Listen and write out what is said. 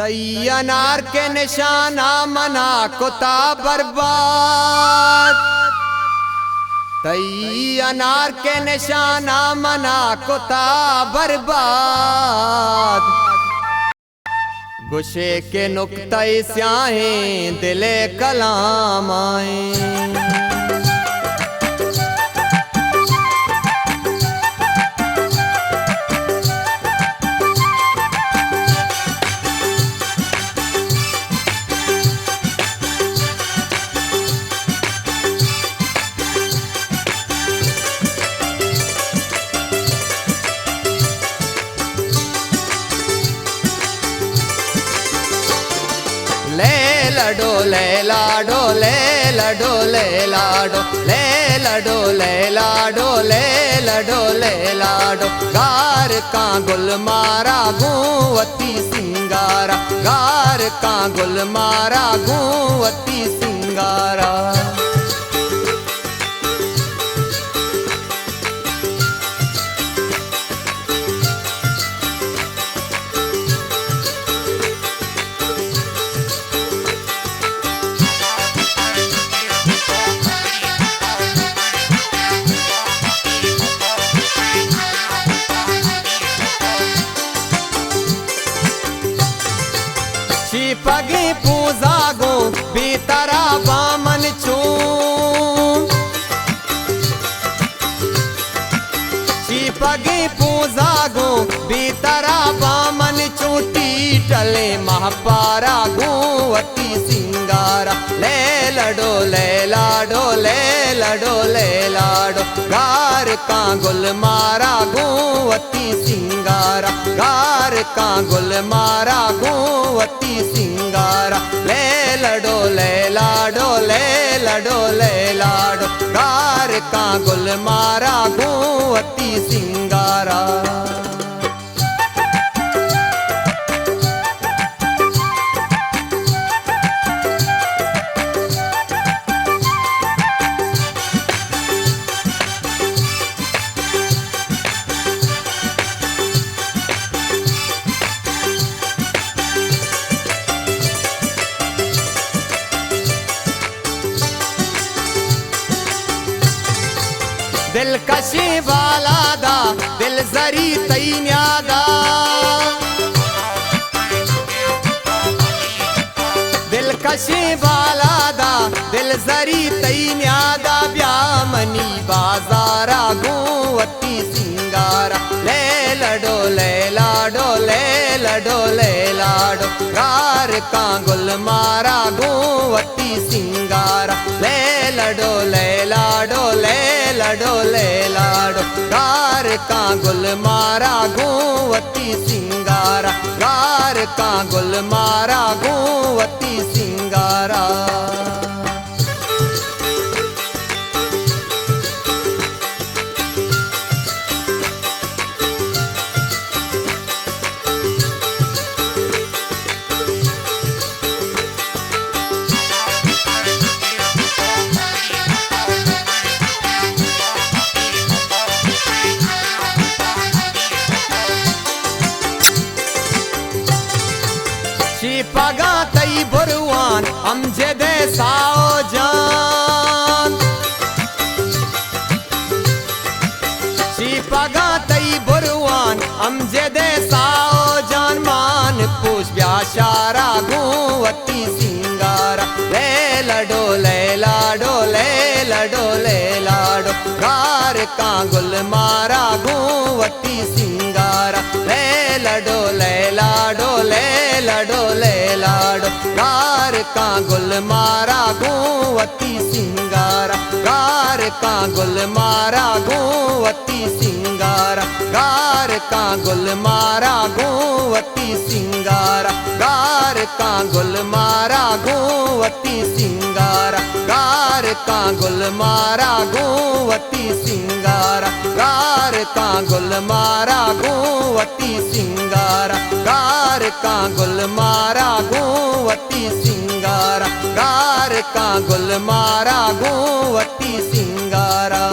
तई अनार के निशाना मना कोता बर्बाद, तई अनार के निशाना मना कोता बर्बाद। गुस्से के नुक्ते स्याहें दिले कलाम आए। लडो ले लाडो ले लडो ले लाडो ले लडो ले लाडो ले लडो ले लाडो। गार का गुल मारा गूंवती सिंगारा, गार का गुल मारा गूंवती सिंगारा। पगी पूजा गो बीतरा बामन चूम, पगी पूजा गो बीतरा बामन चूटी टले महापारा गूंवती सिंगारा। ले लडो ले लाडो ले लडो ले लाडो। गार का गुल मारा गूंवती सिंगारा, गार का गुल मारा गूंवती सिंगारा। ले लडो ले लाडो ले लडो ले लाडो। गार का गुल मारा गूंवती सिंगारा। दिलकशी वाला दा दिल जरी तई न्यादा, दिलकशी वाला दा दिल जरी तई न्यादा। ब्यामनी बाजारा गूंवती सिंगारा। ले लडो ले लाडो ले लडो ले लाडो। गार का गुल मारा गूंवती सिंगारा। ले लडो ले लाडो ले लडो ले लाडो। गार का गुल मारा गूंवती सिंगारा, गार का गुल मारा गूंवती सिंगारा। पगा तई बुरवान अमजद साओ जान, पगा तई बुरवान अमजद साओ जान। मान पूछ ब्याशारा गूंवती सिंगारा। ले लडो ले लाडो ले लडो ले लाडो। गार का गुल मारा गूंवती सिंगारा। ले लडो ले लाडो ले लडो ले लाडो। गार का गुल मारा गूंवती सिंगारा, गार का गुल मारा गूंवती सिंगारा। गार का गुल मारा गूंवती सिंगारा, गार का गुल मारा गूंवती सिंगारा। गार का गुल मारा गूंवती सिंगारा, गार का गुल मारा गूंवती सिंगारा। गार का गुल मारा गूंवती सिंगारा, गार का गुल मारा गूंवती सिंगारा।